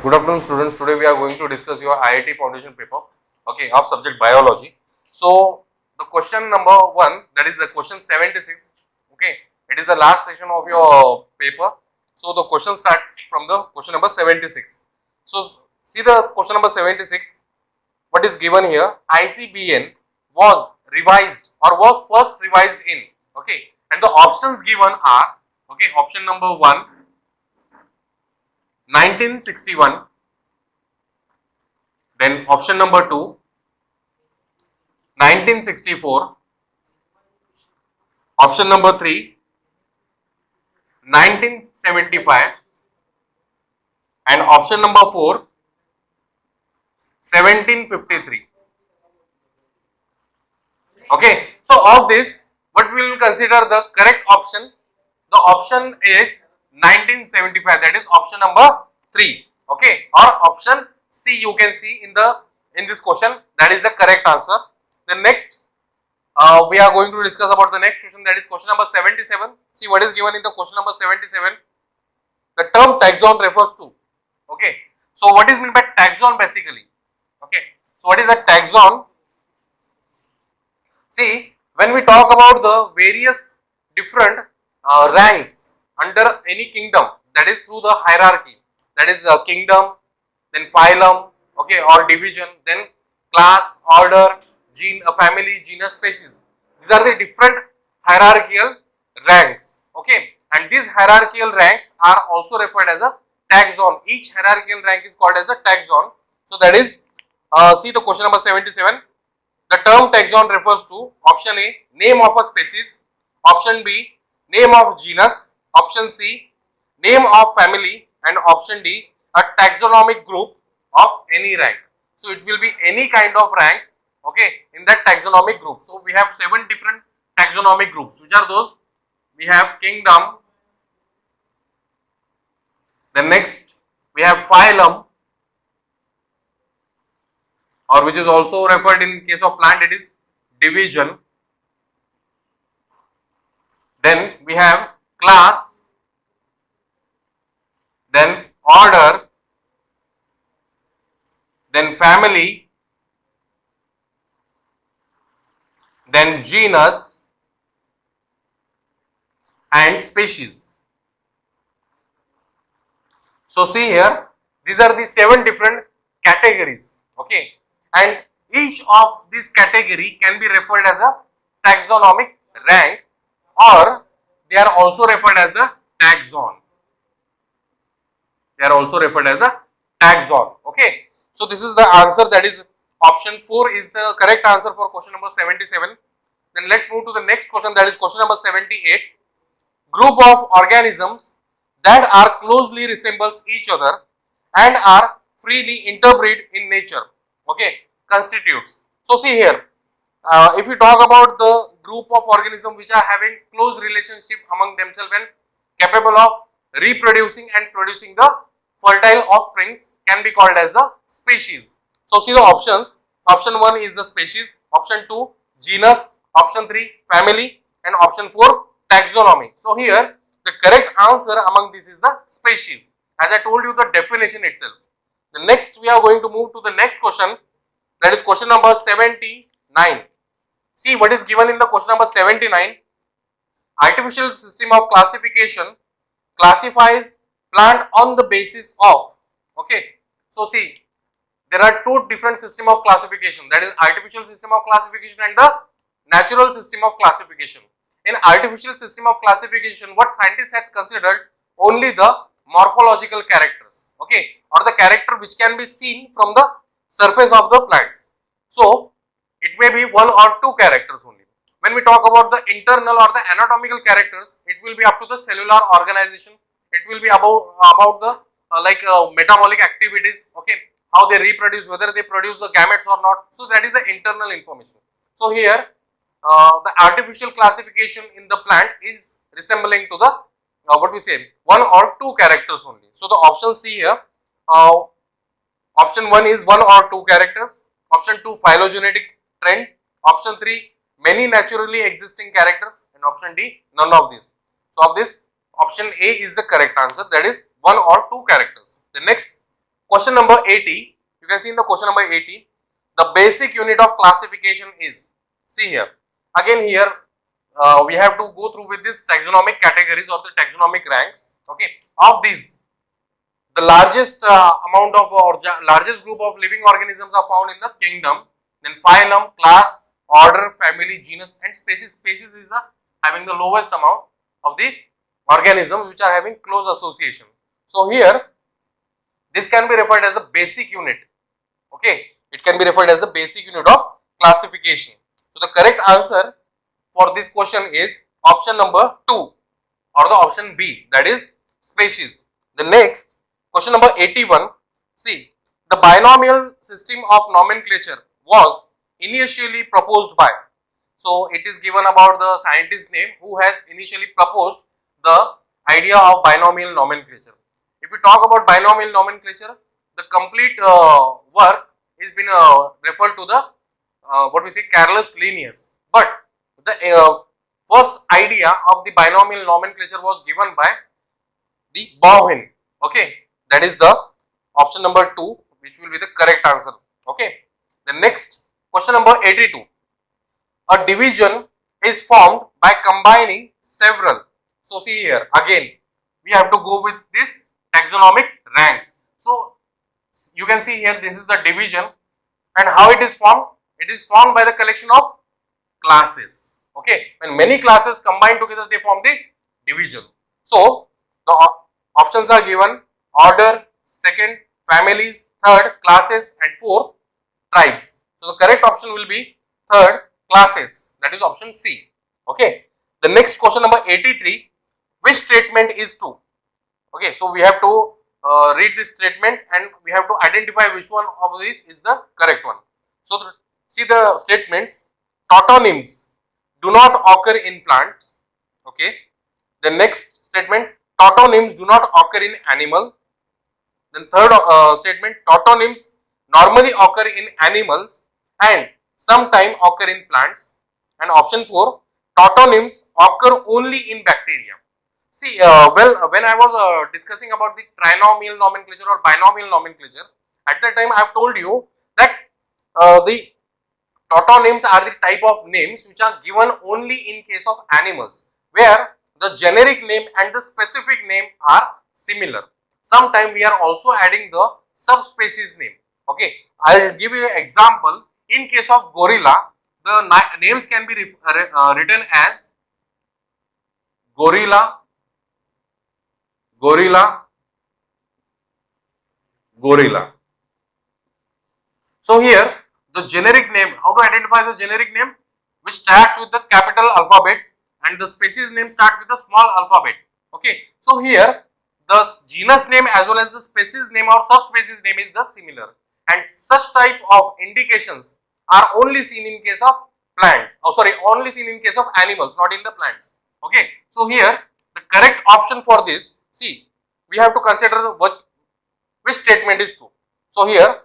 Good afternoon, students. Today we are going to discuss your IIT Foundation paper, okay, of subject biology. So the question number 1, that is the question 76, okay, it is the last session of your paper. So the question starts from the question number 76. So see the question number 76, what is given here? ICBN was revised or was first revised in, okay, and the options given are, okay, option number 1, 1961. Then option number 2, 1964. Option number 3, 1975. And option number 4, 1753. Okay. So of this, what we will consider the correct option? The option is 1975. That is option number 3. Okay. Or option C you can see in this question. That is the correct answer. The next we are going to discuss about the next question, that is question number 77. See what is given in the question number 77. The term taxon refers to, okay. So what is meant by taxon basically? Okay. So what is a taxon? See, when we talk about the various different ranks under any kingdom, that is through the hierarchy, that is kingdom, then phylum, okay, or division, then class, order, family, genus, species. These are the different hierarchical ranks, okay, and these hierarchical ranks are also referred as a taxon. Each hierarchical rank is called as the taxon. So that is, see the question number 77. The term taxon refers to option A, name of a species, option B, name of genus, option C, name of family, and option D, a taxonomic group of any rank. So it will be any kind of rank, okay, in that taxonomic group. So we have 7 different taxonomic groups. Which are those? We have kingdom, the next we have phylum, or which is also referred in case of plant, it is division. Then we have class, then order, then family, then genus, and species. So see here, these are the 7 different categories, okay, and each of these category can be referred as a taxonomic rank, or they are also referred as the taxon. They are also referred as a taxon, okay. So this is the answer, that is option 4 is the correct answer for question number 77. Then let's move to the next question, that is question number 78. Group of organisms that are closely resembles each other and are freely interbreed in nature, okay, constitutes. So see here, if we talk about the group of organisms which are having close relationship among themselves and capable of reproducing and producing the fertile offsprings, can be called as the species. So see the options. Option 1 is the species, option 2 genus, option 3 family, and option 4 taxonomy. So here the correct answer among this is the species, as I told you the definition itself. The next we are going to move to the next question, that is question number 79. See what is given in the question number 79. Artificial system of classification classifies plant on the basis of, okay. So see, there are 2 different system of classification, that is artificial system of classification and the natural system of classification. In artificial system of classification, what scientists had considered only the morphological characters, okay, or the character which can be seen from the surface of the plants. So it may be 1 or 2 characters only. When we talk about the internal or the anatomical characters, it will be up to the cellular organization. It will be about the metabolic activities, okay, how they reproduce, whether they produce the gametes or not. So that is the internal information. So here the artificial classification in the plant is resembling to the what we say 1 or 2 characters only. So the option C here, option 1 is 1 or 2 characters, option 2 phylogenetic trend, option 3 many naturally existing characters, and option D none of these. So of this, option A is the correct answer, that is 1 or 2 characters. The next, Question number 80, you can see in the question number 80, the basic unit of classification is, see here, again here we have to go through with this taxonomic categories or the taxonomic ranks, okay. Of these, the largest amount of or largest group of living organisms are found in the kingdom, then phylum, class, order, family, genus and species. Species is the having the lowest amount of the organisms which are having close association. So here this can be referred as the basic unit, okay. It can be referred as the basic unit of classification. So the correct answer for this question is option number 2 or the option B, that is species. The next question number 81, see, the binomial system of nomenclature was initially proposed by, so it is given about the scientist name who has initially proposed the idea of binomial nomenclature. If we talk about binomial nomenclature, the complete work is been referred to the what we say Carolus Linnaeus, but the first idea of the binomial nomenclature was given by the Bauhin, okay. That is the option number 2 which will be the correct answer, okay. The next question number 82, a division is formed by combining several, so see here again we have to go with this taxonomic ranks. So you can see here this is the division and how it is formed. It is formed by the collection of classes, okay. When many classes combine together they form the division. So the options are given: order, second, families, third, classes and fourth, tribes. So the correct option will be third, classes, that is option C, okay. The next question number 83, which statement is true? Okay, so we have to read this statement and we have to identify which one of these is the correct one. So see the statements: tautonyms do not occur in plants, okay. The next statement: tautonyms do not occur in animal. Then third statement: tautonyms normally occur in animals and sometimes occur in plants. And option 4, tautonyms occur only in bacteria. See, when I was discussing about the trinomial nomenclature or binomial nomenclature, at that time I have told you that the tautonyms are the type of names which are given only in case of animals, where the generic name and the specific name are similar. Sometimes we are also adding the subspecies name, okay. I will give you an example. In case of gorilla, the names can be written as gorilla, gorilla, gorilla. So here the generic name, how to identify the generic name? Which starts with the capital alphabet and the species name starts with the small alphabet, okay. So here the genus name as well as the species name or subspecies name is the similar, and such type of indications are only seen in case of plant, only seen in case of animals, not in the plants, okay. So here the correct option for this, see, we have to consider which statement is true. So here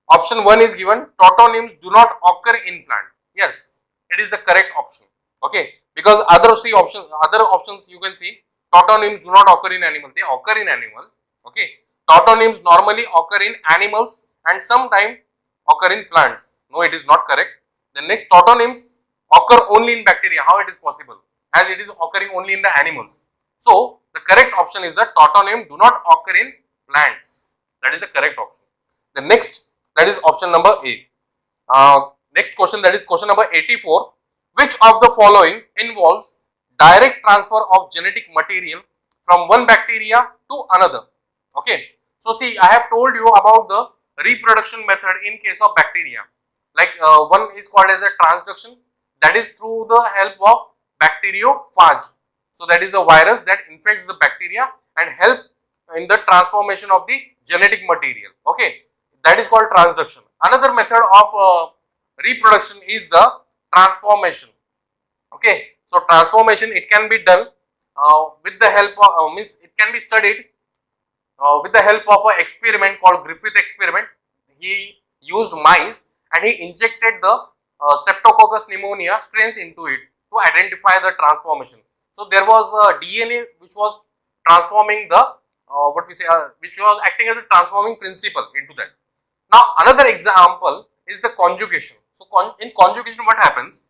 option 1 is given: tautonyms do not occur in plant. Yes, it is the correct option, okay, because other options you can see tautonyms do not occur in animal, they occur in animal, okay. Tautonyms normally occur in animals and sometimes occur in plants. No, it is not correct. The next, tautonyms occur only in bacteria. How it is possible, as it is occurring only in the animals? So the correct option is that tautonym do not occur in plants. That is the correct option. The next, that is option number A. Next question, that is question number 84. Which of the following involves direct transfer of genetic material from one bacteria to another? Okay. So see, I have told you about the reproduction method in case of bacteria. Like one is called as a transduction, that is through the help of bacteriophage. So that is a virus that infects the bacteria and help in the transformation of the genetic material. Okay, that is called transduction. Another method of reproduction is the transformation. Okay, so transformation, it can be done with the help of it can be studied with the help of an experiment called Griffith experiment. He used mice and he injected the Streptococcus pneumonia strains into it to identify the transformation. So there was a DNA which was transforming the which was acting as a transforming principle into that. Now another example is the conjugation. So in conjugation what happens,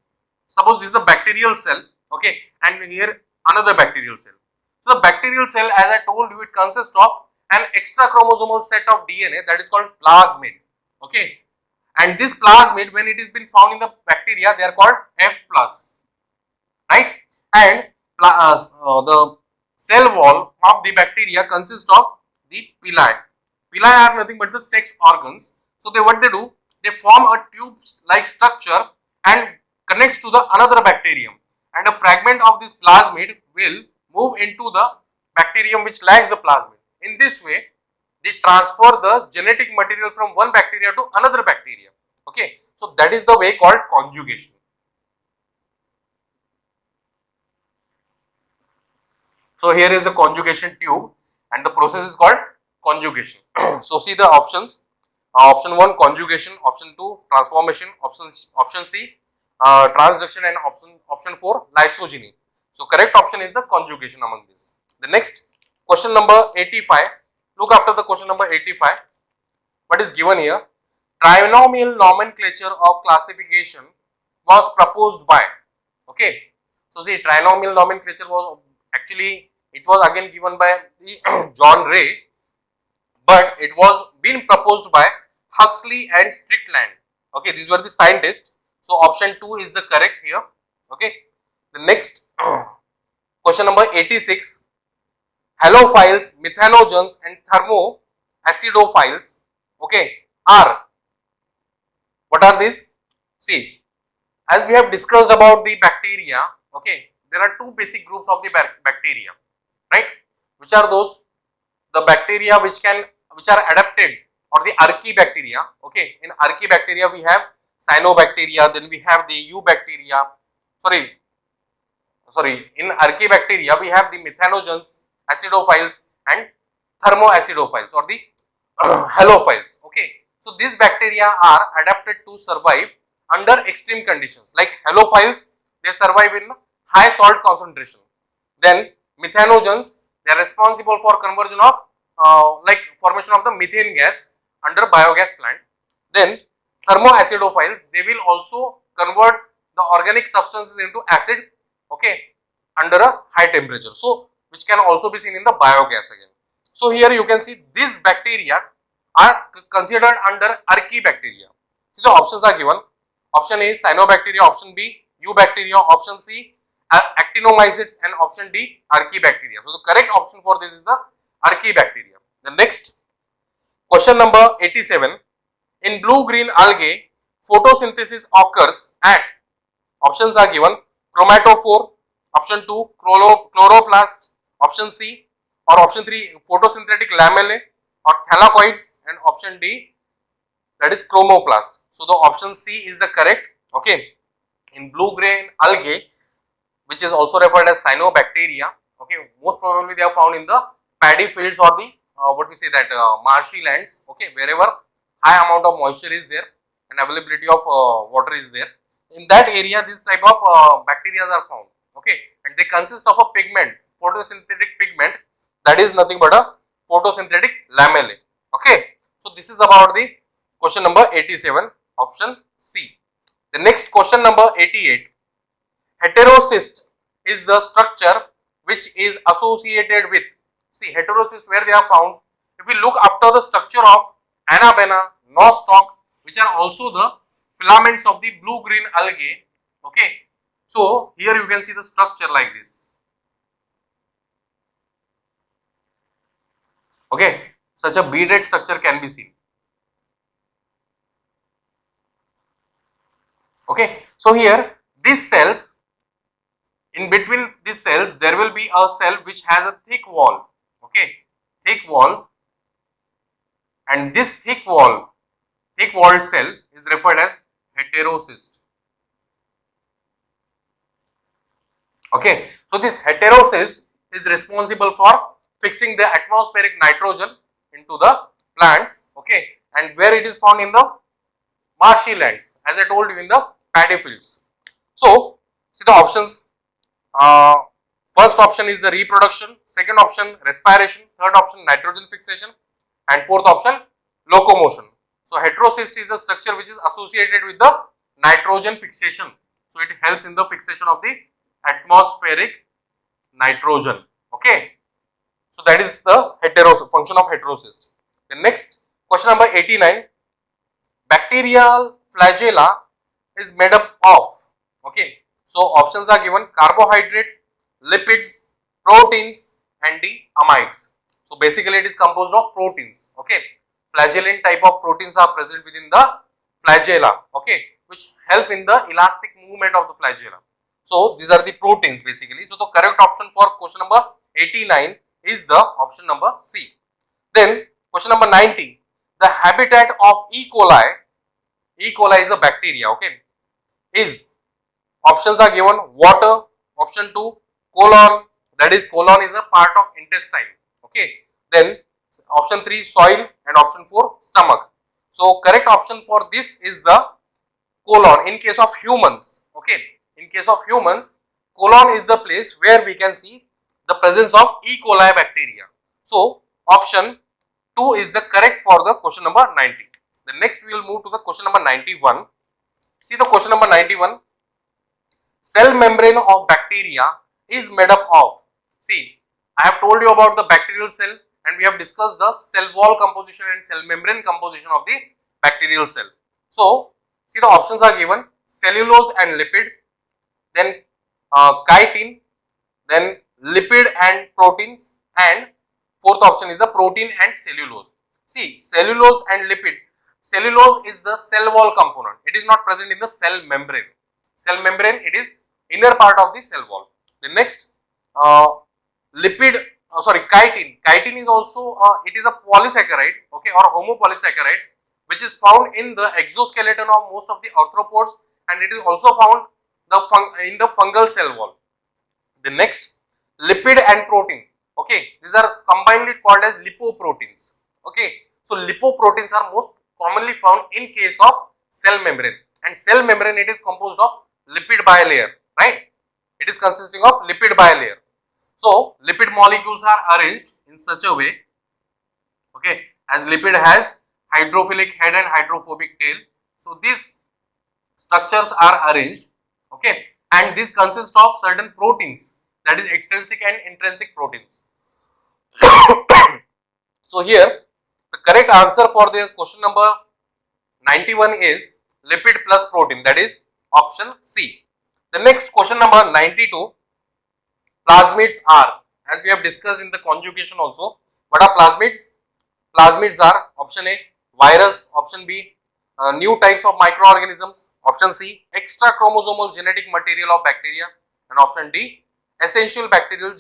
suppose this is a bacterial cell, okay, and here another bacterial cell. So the bacterial cell, as I told you, it consists of an extra chromosomal set of DNA that is called plasmid, okay, and this plasmid, when it is been found in the bacteria, they are called F plus, right, and the cell wall of the bacteria consists of the pili. Pili are nothing but the sex organs. So they, what they do, they form a tube like structure and connects to the another bacterium, and a fragment of this plasmid will move into the bacterium which lacks the plasmid. In this way they transfer the genetic material from one bacteria to another bacteria, okay. So that is the way called conjugation. So here is the conjugation tube and the process is called conjugation. So see the options. Option 1 conjugation, option 2 transformation, option C transduction, and option 4 lysogeny. So correct option is the conjugation among these. The next question number 85. Look after the question number 85. What is given here? Trinomial nomenclature of classification was proposed by. Okay. So see, trinomial nomenclature was actually, it was again given by the John Ray, but it was being proposed by Huxley and Strickland. Okay, these were the scientists. So option 2 is the correct here. Okay. The next question number 86. Halophiles, methanogens and thermoacidophiles, okay, are, what are these? See, as we have discussed about the bacteria, okay, there are two basic groups of the bacteria, right? Which are those? The bacteria which are adapted, or the archaebacteria, okay. In archaebacteria we have cyanobacteria, then we have the eubacteria, in archaebacteria we have the methanogens, acidophiles and thermoacidophiles, or the halophiles, okay. So these bacteria are adapted to survive under extreme conditions. Like halophiles, they survive in high salt concentration. Then methanogens, they are responsible for conversion of like formation of the methane gas under biogas plant. Then thermoacidophiles, they will also convert the organic substances into acid, okay, under a high temperature. So which can also be seen in the biogas again. So here you can see these bacteria are considered under archaebacteria. So the options are given. Option A cyanobacteria, option B eubacteria, option C actinomycetes, and option D archaebacteria. So the correct option for this is the archaebacteria. The next question number 87. In blue-green algae, photosynthesis occurs at, options are given, chromatophore, option 2 chloroplast, option C, or option 3 photosynthetic lamellae or thylakoids, and option D, that is chromoplast. So the option C is the correct, okay. In blue-green algae, which is also referred as cyanobacteria, okay, most probably they are found in the paddy fields or the marshy lands, okay, wherever high amount of moisture is there and availability of water is there. In that area this type of bacteria are found, okay, and they consist of a pigment, photosynthetic pigment, that is nothing but a photosynthetic lamellae, okay. So this is about the question number 87, option C. The next question number 88. Heterocyst is the structure which is associated with, see, heterocyst where they are found. If we look after the structure of Anabaena, nostoc, which are also the filaments of the blue-green algae, okay. So here you can see the structure like this, okay. Such a beaded structure can be seen, okay. So here these cells, in between these cells there will be a cell which has a thick wall, okay, thick wall, and this thick walled cell is referred as heterocyst, okay. So this heterocyst is responsible for fixing the atmospheric nitrogen into the plants, okay, and where it is found in the marshy lands, as I told you, in the paddy fields. So see the options. First option is the reproduction, second option respiration, third option nitrogen fixation, and fourth option locomotion. So heterocyst is the structure which is associated with the nitrogen fixation. So it helps in the fixation of the atmospheric nitrogen. Okay. So that is the function of heterocyst. The next question number 89. Bacterial flagella is made up of. Okay. So options are given: carbohydrate, lipids, proteins, and the amides. So basically it is composed of proteins. Okay. Flagellant type of proteins are present within the flagella. Okay, which help in the elastic movement of the flagella. So these are the proteins basically. So the correct option for question number 89 is the option number C. Then question number 90. The habitat of E. coli. E. coli is a bacteria. Okay, is options are given: water, option 2 colon, that is colon is a part of intestine. Okay, then option 3 soil, and option 4 stomach. So correct option for this is the colon in case of humans. Okay, in case of humans, colon is the place where we can see the presence of E. coli bacteria. So option 2 is the correct for the question number 90. The next we will move to the question number 91. See the question number 91. Cell membrane of bacteria is made up of. See, I have told you about the bacterial cell, and we have discussed the cell wall composition and cell membrane composition of the bacterial cell. So see the options are given: cellulose and lipid, then chitin, then lipid and proteins, and fourth option is the protein and cellulose. See, cellulose and lipid. Cellulose is the cell wall component. It is not present in the cell membrane. Cell membrane, it is inner part of the cell wall. The next lipid, chitin. Chitin is also it is a polysaccharide, okay, or homopolysaccharide, which is found in the exoskeleton of most of the arthropods, and it is also found in the fungal cell wall. The next, lipid and protein. Okay, these are combinedly called as lipoproteins. Okay, so lipoproteins are most commonly found in case of cell membrane, and cell membrane, it is composed of lipid bilayer, right? It is consisting of lipid bilayer. So lipid molecules are arranged in such a way, okay, as lipid has hydrophilic head and hydrophobic tail. So these structures are arranged, okay, and this consists of certain proteins, that is extrinsic and intrinsic proteins. So here the correct answer for the question number 91 is lipid plus protein, that is option C. The next question number 92. Plasmids are, as we have discussed in the conjugation also. What are plasmids? Plasmids are option A virus, option B new types of microorganisms, option C extra chromosomal genetic material of bacteria, and option D essential bacterial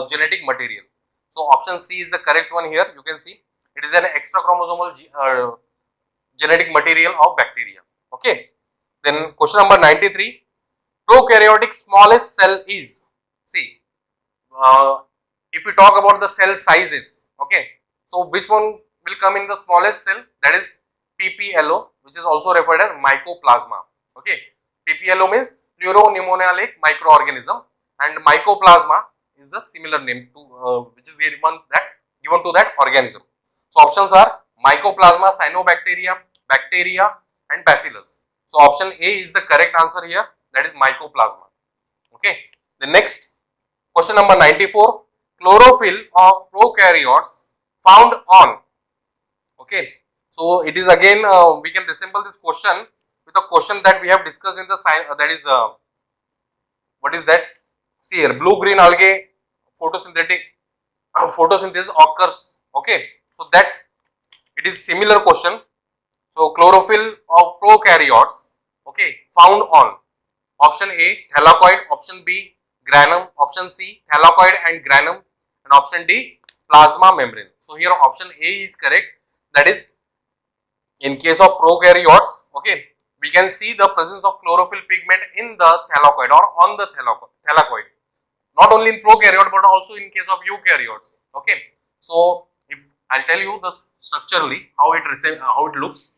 genetic material. So option C is the correct one here. You can see it is an extra chromosomal genetic material of bacteria. Okay. Then question number 93. Prokaryotic smallest cell is. See, if we talk about the cell sizes, okay, so which one will come in the smallest cell? That is PPLO, which is also referred as mycoplasma. Okay, PPLO means pleuropneumonia-like microorganism, and mycoplasma is the similar name to which is given to that organism. So options are mycoplasma, cyanobacteria, bacteria, and bacillus. So option A is the correct answer here, that is mycoplasma. Okay. The next question number 94. Chlorophyll of prokaryotes found on. Okay. So it is again we can resemble this question with a question that we have discussed in the that is what is that? See here, blue green algae photosynthesis occurs. Okay. So that it is similar question. So chlorophyll of prokaryotes, okay, found on option A thylakoid, option B granum, option C thylakoid and granum, and option D plasma membrane. So here option A is correct, that is in case of prokaryotes, okay, we can see the presence of chlorophyll pigment in the thylakoid or on the thylakoid, not only in prokaryote but also in case of eukaryotes. Okay, so if I'll tell you the structurally how it looks.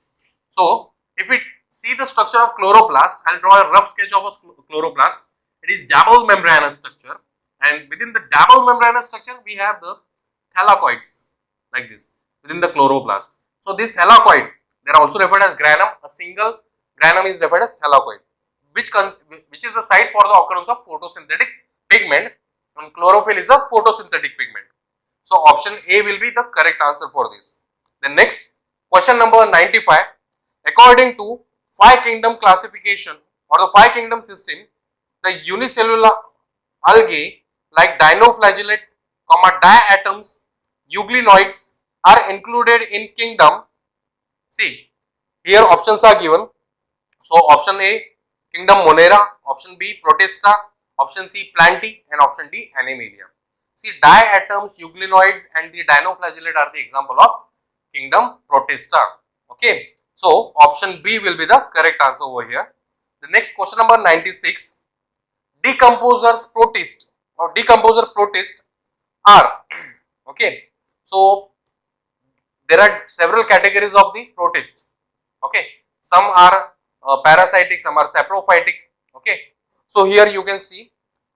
So if we see the structure of chloroplast, I'll draw a rough sketch of a chloroplast. It is double membranous structure and within the double membranous structure we have the thylakoids like this within the chloroplast. So this thylakoid, they are also referred as granum. A single granum is referred as thylakoid, which is the site for the occurrence of photosynthetic pigment, and chlorophyll is a photosynthetic pigment. So option A will be the correct answer for this. The next question number 95. According to 5 kingdom classification or the 5 kingdom system, the unicellular algae like dinoflagellate, diatoms, euglenoids are included in kingdom. See, here options are given. So option A, kingdom Monera, option B, Protista, option C, Plantae, and option D, Animalia. See, diatoms, euglenoids and the dinoflagellate are the example of kingdom Protista. Okay, so option B will be the correct answer over here. The next question number 96. Decomposers protist or decomposer protist are, okay, so there are several categories of the protists. Okay, some are parasitic, some are saprophytic. Okay, so here you can see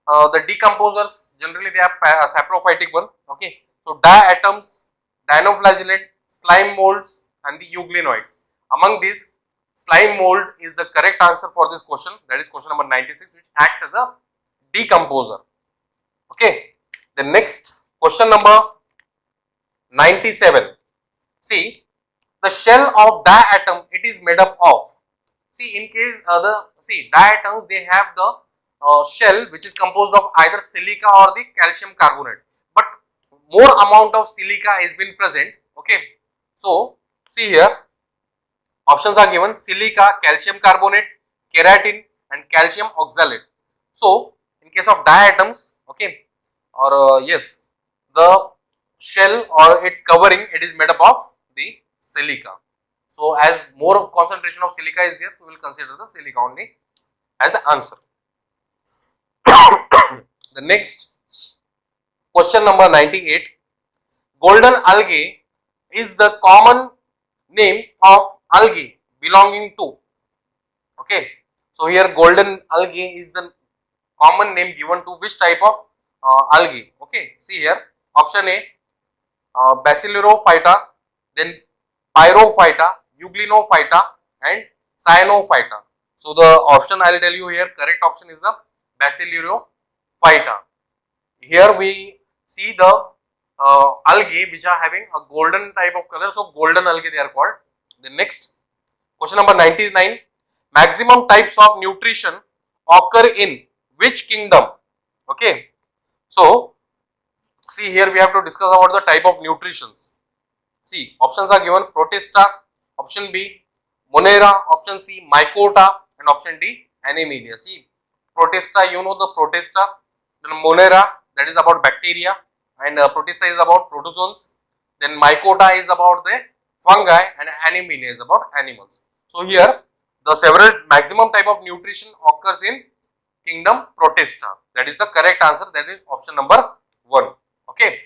the decomposers, generally they are saprophytic one. Okay, so diatoms, dinoflagellate, slime molds and the euglenoids. Among these, slime mold is the correct answer for this question, that is question number 96, which acts as a decomposer. Okay, the next question number 97. See, the shell of diatom, it is made up of. See, in case diatoms, they have the shell which is composed of either silica or the calcium carbonate, but more amount of silica is been present. Okay, so see here options are given: silica, calcium carbonate, keratin and calcium oxalate. So in case of diatoms, okay, or yes, the shell or its covering, it is made up of the silica. So as more concentration of silica is there, we will consider the silica only as the answer. The next question number 98. Golden algae is the common name of algae belonging to. Okay, so here golden algae is the common name given to which type of algae. Okay, see here option A, Basilourophyta, then Pyrophyta, Euglenophyta and Cyanophyta. So the option I will tell you here, correct option is the Basilourophyta. Here we see the algae which are having a golden type of color, so golden algae they are called. The next question number 99. Maximum types of nutrition occur in which kingdom? Okay, so see here we have to discuss about the type of nutritions. See, options are given: Protista, option B, Monera, option C, Mycota and option D, Animalia. See, Protista, you know the Protista, then Monera, that is about bacteria, and Protista is about protozoans, then Mycota is about the fungi and Animalia is about animals. So here the several maximum type of nutrition occurs in kingdom Protista. That is the correct answer, that is option number 1. Okay,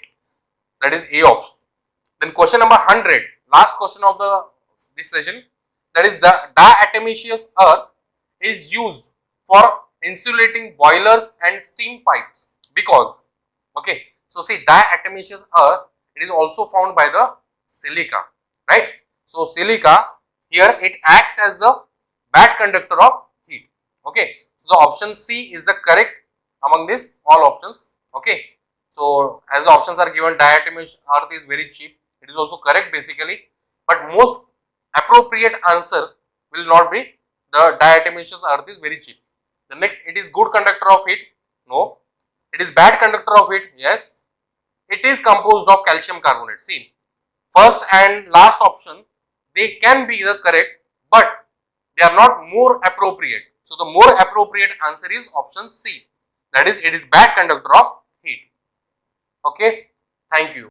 that is A option. Then question number 100, last question of this session, that is the diatomaceous earth is used for insulating boilers and steam pipes because, okay, so see diatomaceous earth, it is also found by the silica, right? So silica here it acts as the bad conductor of heat. Okay, so the option C is the correct among these all options. Okay, so as the options are given, diatomaceous earth is very cheap. It is also correct basically, but most appropriate answer will not be the diatomaceous earth is very cheap. The next, it is good conductor of heat. No. It is bad conductor of heat. Yes. It is composed of calcium carbonate. See, first and last option, they can be the correct, but they are not more appropriate. So the more appropriate answer is option C. That is, it is bad conductor of heat. Okay. Thank you.